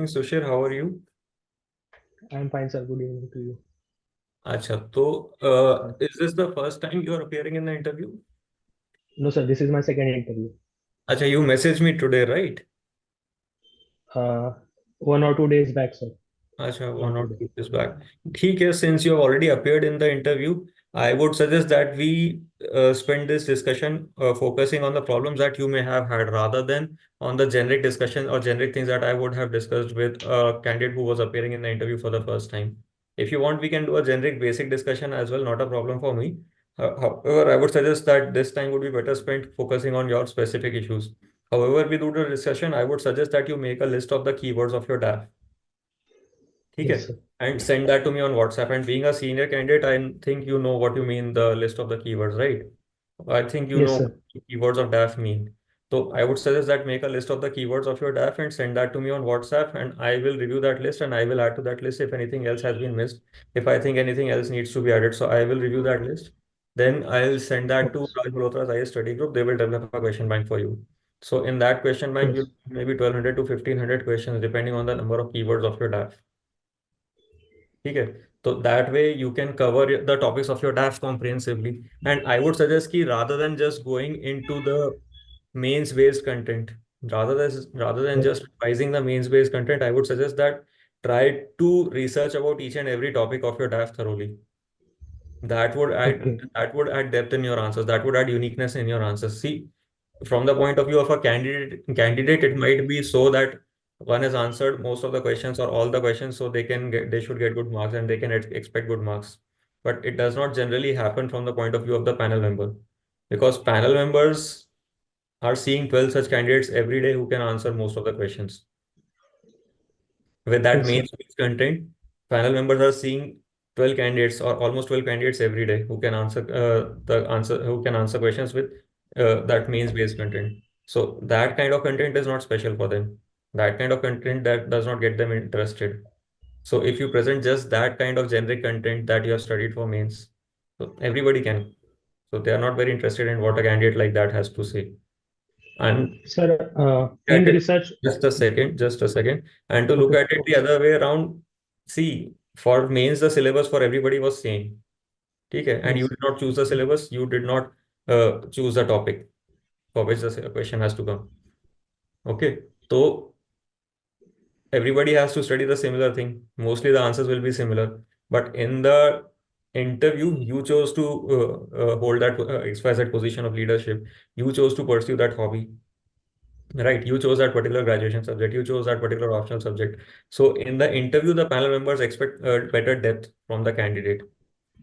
evening, Sushir. How are you? I'm fine, sir. Good evening to you. Acha, so is this the first time you are appearing in the interview? No, sir, this is my second interview. Acha, you messaged me today, right? Uh, 1 or 2 days back, sir. Acha, one Not or today. two days back. ठीक है, since you have already appeared in the interview, I would suggest that we spend this discussion focusing on the problems that you may have had rather than on the generic discussion or generic things that I would have discussed with a candidate who was appearing in the interview for the first time. If you want, we can do a generic basic discussion as well, not a problem for me. However, I would suggest that this time would be better spent focusing on your specific issues. However, we do the discussion, I would suggest that you make a list of the keywords of your DAF. ठीक है, Yes, sir. and send that to me on WhatsApp. And being a senior candidate, I think you know what you mean, the list of the keywords, right? I think you Yes, know what sir. the keywords of DAF mean. So I would suggest that make a list of the keywords of your DAF and send that to me on WhatsApp, and I will review that list and I will add to that list if anything else has been missed. If I think anything else needs to be added, so I will review that list. Then I'll send that Okay, to sir. Raj Malhotra's IAS study group. They will develop a question bank for you. So in that question bank, Yes. you'll maybe 1200 to 1500 questions depending on the number of keywords of your DAF. ठीक है, तो that way you can cover the topics of your DAF comprehensively. And I would suggest कि rather than just going into the mains based content, rather than Yes. just revising the mains based content, I would suggest that try to research about each and every topic of your DAF thoroughly. Okay. That would add depth in your answers. That would add uniqueness in your answers. See, from the point of view of a candidate, it might be so that one has answered most of the questions or all the questions, so they should get good marks and they can expect good marks. But it does not generally happen from the point of view of the panel member, because panel members are seeing 12 such candidates every day who can answer most of the questions. With that Yes, main sir. space content, panel members are seeing 12 candidates or almost 12 candidates every day who can answer questions with that main based content. So that kind of content is not special for them. That kind of content that does not get them interested. So if you present just that kind of generic content that you have studied for mains, so everybody can. So they are not very interested in what a candidate like that has to say. And Sir, in at the it research, just a second, and to look okay, at it okay, the sir. other way around. See, for mains the syllabus for everybody was same. Okay, and you Yes. did not choose the syllabus, you did not choose the topic for which the question has to come. Okay, so everybody has to study the similar thing. Mostly the answers will be similar, but in the interview you chose to hold that XYZ position of leadership. You chose to pursue that hobby. Right, you chose that particular graduation subject, you chose that particular optional subject. So in the interview, the panel members expect better depth from the candidate.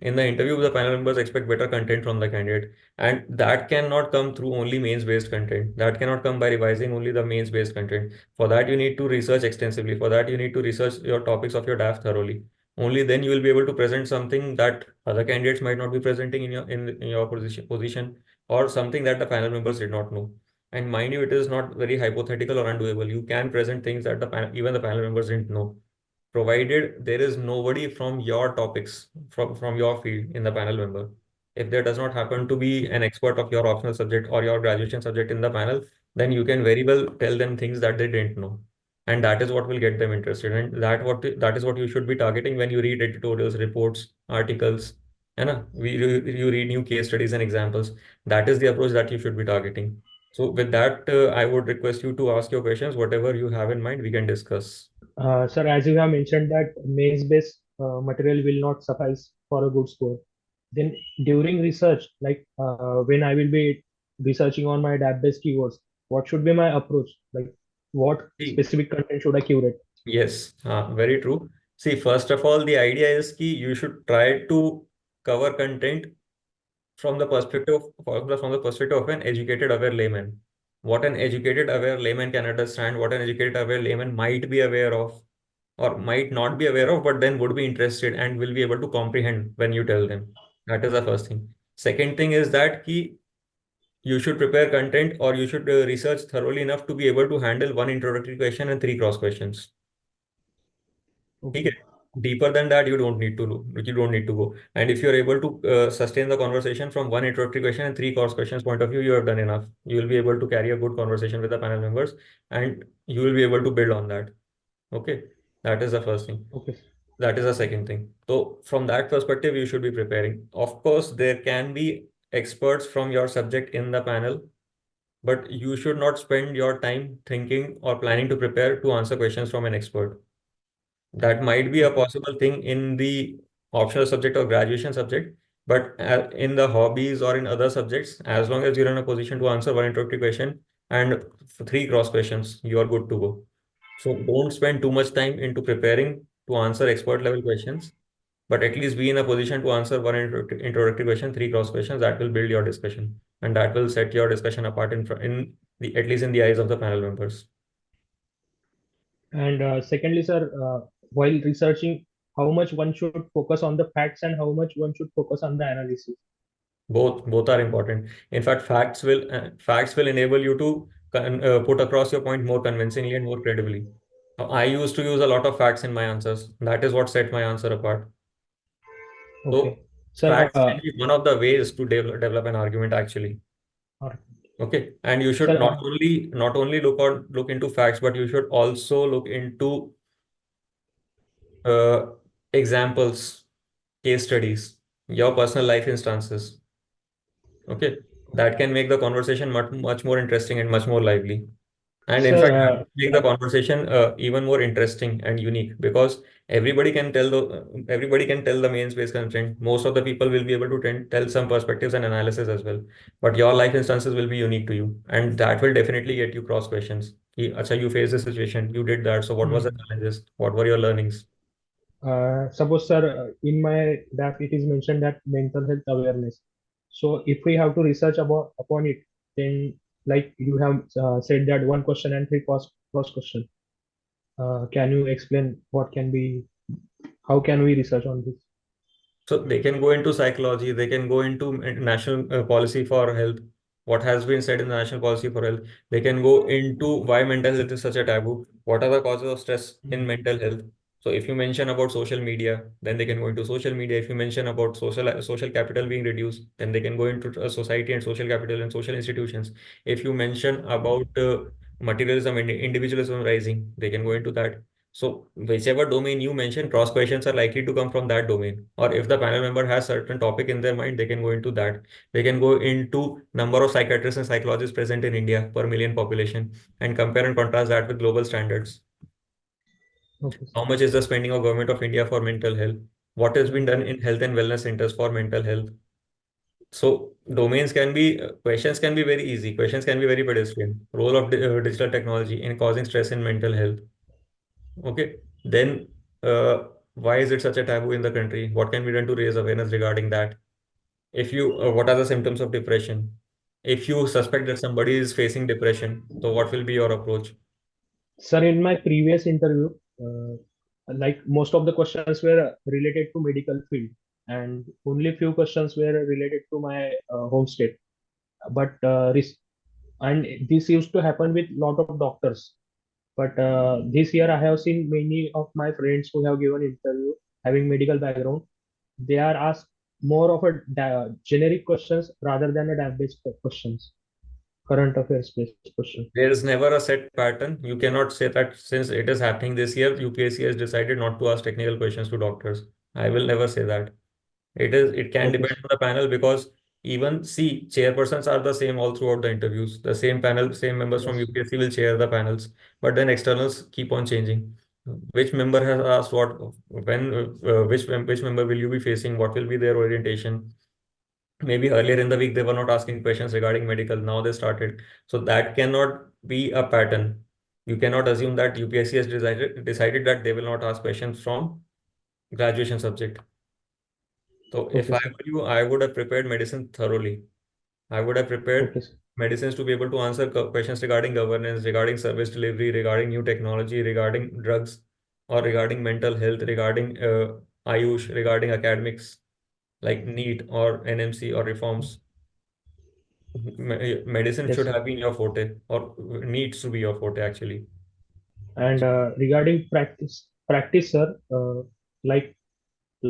In the interview, the panel members expect better content from the candidate. And that cannot come through only mains based content. That cannot come by revising only the mains based content. For that, you need to research extensively. For that, you need to research your topics of your DAF thoroughly. Only then you will be able to present something that other candidates might not be presenting in your position, or something that the panel members did not know. And mind you, it is not very hypothetical or undoable. You can present things that even the panel members didn't know, provided there is nobody from your topics, from your field in the panel member. If there does not happen to be an expert of your optional subject or your graduation subject in the panel, then you can very well tell them things that they didn't know. And that is what will get them interested. And that is what you should be targeting when you read editorials, reports, articles. You read new case studies and examples. That is the approach that you should be targeting. So with that, I would request you to ask your questions. Whatever you have in mind, we can discuss. Sir, as you have mentioned that mains-based material will not suffice for a good score. Then during research, like when I will be researching on my DAP-based keywords, what should be my approach? Like what See, specific content should I curate? yes, very true. See, first of all, the idea is that you should try to cover content from the perspective of an educated, aware layman. What an educated, aware layman can understand, what an educated, aware layman might be aware of, or might not be aware of, but then would be interested and will be able to comprehend when you tell them. That is the first thing. Second thing is that you should prepare content, or you should research thoroughly enough to be able to handle one introductory question and three cross questions. ठीक है, Okay. deeper than that you don't need to go. And if you're able to sustain the conversation from one introductory question and three course questions point of view, you have done enough. You will be able to carry a good conversation with the panel members, and you will be able to build on that. Okay, that is the first thing. Okay. That is the second thing. So from that perspective, you should be preparing. Of course, there can be experts from your subject in the panel, but you should not spend your time thinking or planning to prepare to answer questions from an expert. That might be a Okay. possible thing in the optional subject or graduation subject, but in the hobbies or in other subjects, as long as you're in a position to answer one introductory question and three cross questions, you are good to go. So don't spend too much time into preparing to answer expert level questions, but at least be in a position to answer one introductory question, three cross questions. That will build your discussion, and that will set your discussion apart in the at least in the eyes of the panel members. And secondly, sir, while researching, how much one should focus on the facts and how much one should focus on the analysis? Both are important. In fact, facts will enable you to put across your point more convincingly and more credibly. I used to use a lot of facts in my answers. That is what set my answer apart. Okay. So Sir, facts can be one of the ways to develop an argument actually. uh, Okay, and you should sir, not only look into facts, but you should also look into uh, examples, case studies, your personal life instances. Okay, that can make the conversation much more interesting and much more lively. And in sir, fact, that will make the like, conversation even more interesting and unique because everybody can tell the main space constraint. Most of the people will be able to tell some perspectives and analysis as well. But your life instances will be unique to you, and that will definitely get you cross questions. Acha, you faced this situation, you did that. So what was the hmm, challenges? What were your learnings? suppose, sir, in my draft it is mentioned that mental health awareness. So if we have to research about upon it, then like you have said that one question and three cross question. Can you explain what can be, how can we research on this? So they can go into psychology, they can go into national policy for health, what has been said in the national policy for health. They can go into why mental health is such a taboo, what are the causes of stress in Hmm. mental health. So if you mention about social media, then they can go into social media. If you mention about social capital being reduced, then they can go into society and social capital and social institutions. If you mention about materialism and individualism rising, they can go into that. So whichever domain you mention, cross questions are likely to come from that domain. Or if the panel member has certain topic in their mind, they can go into that. They can go into number of psychiatrists and psychologists present in India per million population and compare and contrast that with global standards. Okay, sir. How much is the spending of government of India for mental health? What has been Hmm. done in health and wellness centers for mental health? So domains can be questions can be very easy. Questions can be very pedestrian. Role of digital technology in causing stress in mental health. Okay, then why is it such a taboo in the country? What can be done to raise awareness regarding that? If you, what are the symptoms of depression? If you suspect that somebody is facing depression, so what will be your approach? Sir, in my previous interview, like most of the questions were related to medical field, and only few questions were related to my home state. But and this used to happen with lot of doctors. But this year, I have seen many of my friends who have given interview having medical background. They are asked more of a generic questions rather than a data-based questions, current affairs based question. There is never a set pattern. You cannot say that since it is happening this year, UPSC has decided not to ask technical questions to doctors. I will never say that. It can Okay, depend on the panel because even see chairpersons are the same all throughout the interviews. The same panel, same members from yes, UPSC will chair the panels, but then externals keep on changing. Which member has asked what, when, which member will you be facing? What will be their orientation? Maybe earlier in the week they were not asking questions regarding medical. Now they started. So that cannot be a pattern. You cannot assume that UPSC has decided that they will not ask questions from graduation subject. So if okay, I sir. were you, I would have prepared medicine thoroughly. I would have Okay, prepared sir. medicines to be able to answer questions regarding governance, regarding service delivery, regarding new technology, regarding drugs, or regarding mental health, regarding Ayush, regarding academics like NEET or NMC or reforms. Medicine Yes, should sir. have been your forte or needs to be your forte actually. And regarding practice, sir, like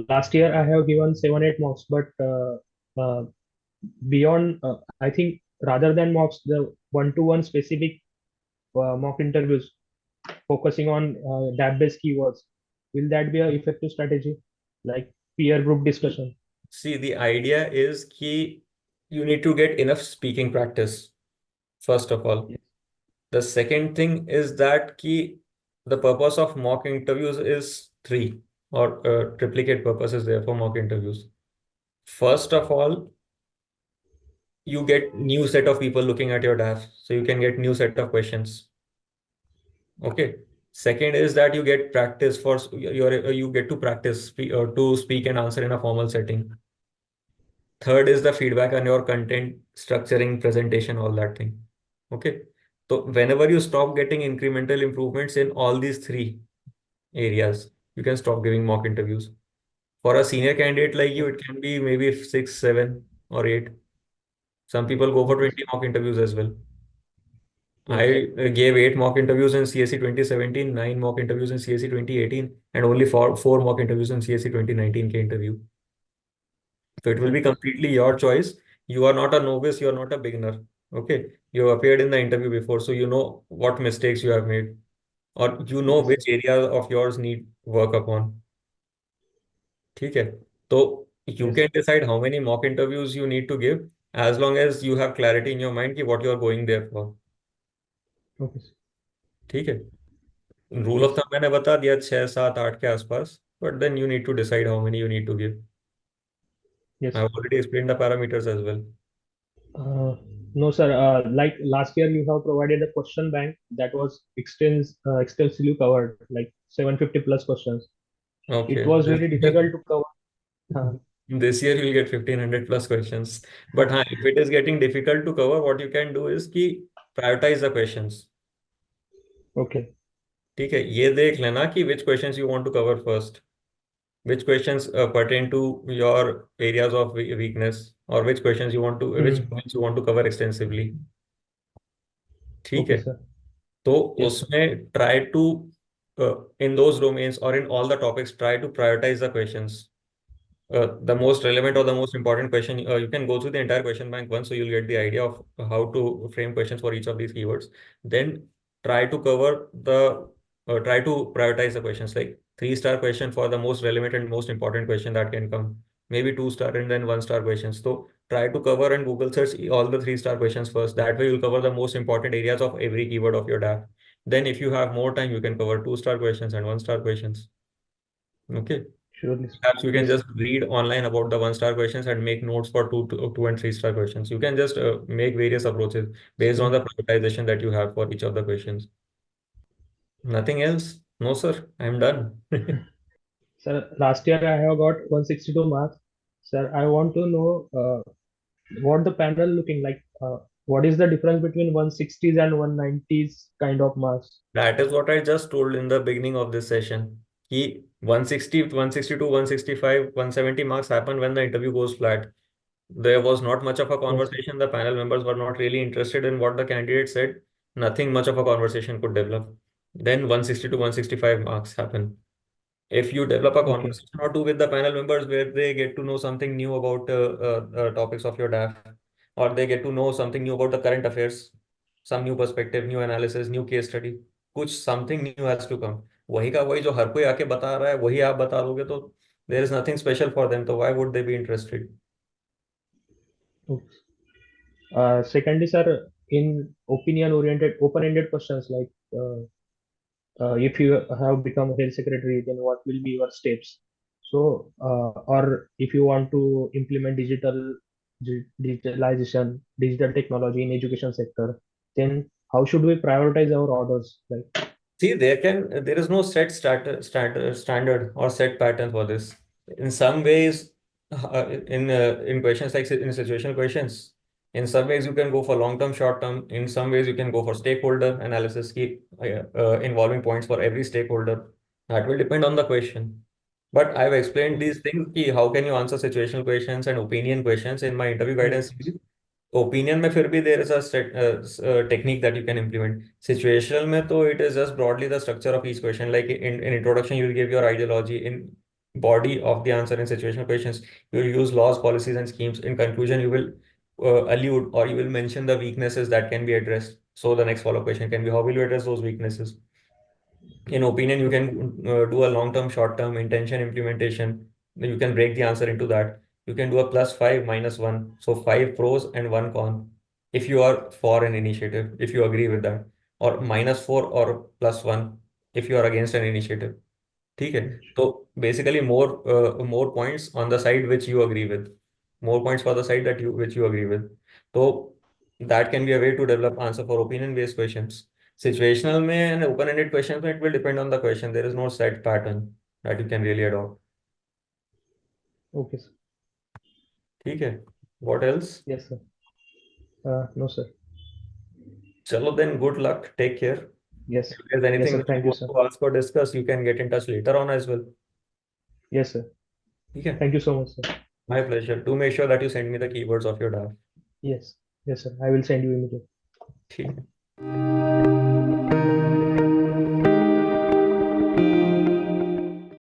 last year I have given 7 8 mocks, but beyond, I think rather than mocks, the one-to-one specific mock interviews. focusing on DAP-based keywords. Will that be an effective strategy, like peer group discussion? See, the idea is ki you need to get enough speaking practice, first of all. Yes. The second thing is that ki the purpose of mock interviews is three, or triplicate purpose is there for mock interviews. First of all, you get new set of people looking at your DAF, so you can get new set of questions. Okay. Second is that you get practice for you get to practice to speak and answer in a formal setting. Third is the feedback on your content, structuring, presentation, all that thing. Okay. So whenever you stop getting incremental improvements in all these three areas, you can stop giving mock interviews. For a senior candidate like you, it can be maybe six, seven, or eight. Some people go for Okay. 20 mock interviews as well. Yes. I gave eight mock interviews in CSE 2017, nine mock interviews in CSE 2018, and only four mock interviews in CSE 2019 K interview. So it will be Okay. completely your choice. You are not a novice, you are not a beginner. Okay. You appeared in the interview before, so you know what mistakes you have made, or you know Yes. which area of yours need work upon. ठीक है. So you Yes. can decide how many mock interviews you need to give as long as you have clarity in your mind कि what you are going there for. Okay. ठीक है. Rule of Yes. Thumb मैंने बता दिया, 6 7 8 के आसपास. But then you need to decide how many you need to give. I Yes. Have already explain the parameters as well. Uh, no, sir. Like last year, you have provided a question bank that was extensively covered, like 750 plus questions. Okay. It was very difficult to cover. Uh, This year you'll get 1500 plus questions. But हाँ, if it is getting difficult to cover, what you can do is कि prioritize the questions. okay. ठीक है. ये देख लेना कि which questions you want to cover first. Which questions pertain to your areas of weakness, or which Hmm. points you want to cover extensively. ठीक Okay, है. sir. तो Yes. उसमें try to in those domains or in all the topics try to prioritize the questions, the most relevant or the most important question. You can go through the entire question bank once, so you'll get the idea of how to frame questions for each of these keywords. Then try to cover try to prioritize the questions, like 3-star question for the most relevant and most important question that can come, maybe 2-star and then 1-star questions. So try to cover and Google search all the 3-star questions first. That way you'll cover the most important areas of every keyword of your DAP. Then if you have more time, you can cover 2-star questions and 1-star questions. Okay. Surely, sir. Perhaps you can Yes. just read online about the 1-star questions and make notes for two and 3-star questions. You can just make various approaches based on Sir, the prioritization that you have for each of the questions. Nothing else? No, sir. I'm done. sir, last year I have got 162 marks. Sir, I want to know what the panel looking like. What is the difference between 160s and 190s kind of marks? That is what I just told in the beginning of this session. He 160, 162, 165, 170 marks happen when the interview goes flat. There was not much of a Yes. conversation. The panel members were not really interested in what the candidate said. Nothing much of a conversation could develop. Then 160 to 165 marks happen. If you develop a Okay. conversation or two with the panel members where they get to know something new about topics of your DAF, or they get to know something new about the current affairs, some new perspective, new analysis, new case study, कुछ something new has to come. वही का वही जो हर कोई आके बता रहा है वही आप बता दोगे तो there is nothing special for them, तो why would they be interested? Okay. Secondly, sir, in opinion-oriented, open-ended questions like if you have become health secretary, then what will be your steps? So, or if you want to implement digitalization, digital technology in education sector, then how should we prioritize our orders? Like, See, there is no set standard or set pattern for this. In some ways, in questions like in situational questions, in some ways you can go for long term, short term. In some ways you can go for stakeholder analysis, keep involving points for every stakeholder. That will depend on the question. But I've explained these things. Ki how can you answer situational questions and opinion questions in my interview guidance yes, series? Opinion में फिर भी there is a technique that you can implement. Situational में तो it is just broadly the structure of each question, like in introduction you will give your ideology, in body of the answer in situational questions you will use laws, policies and schemes. In conclusion you will allude or you will mention the weaknesses that can be addressed. So the next follow-up question can be how will you address those weaknesses. In opinion, you can do a long term, short term, intention, implementation. You can break the answer into that. You can do a +5, -1. So five pros and one con. If you are for an initiative, if you agree with that, or -4 or +1 if you are against an initiative. ठीक है. तो basically more points on the side which you agree with, more points for the side that you which you agree with. So that can be a way to develop answer for opinion based questions. Situational में and open ended questions में it will depend on the question. There is no set pattern that you can really adopt. Okay, sir. ठीक है. What else? Yes, sir. No, sir. चलो then, good luck, take care. Yes. If there's Yes, anything sir. that you Thank you, want sir. to ask or discuss, you can get in touch later on as well. Yes, sir. ठीक है. Thank you so much, sir. My pleasure. Do make sure that you send me the keywords of your draft. Yes. Yes, sir. I will send you immediately. ठीक है.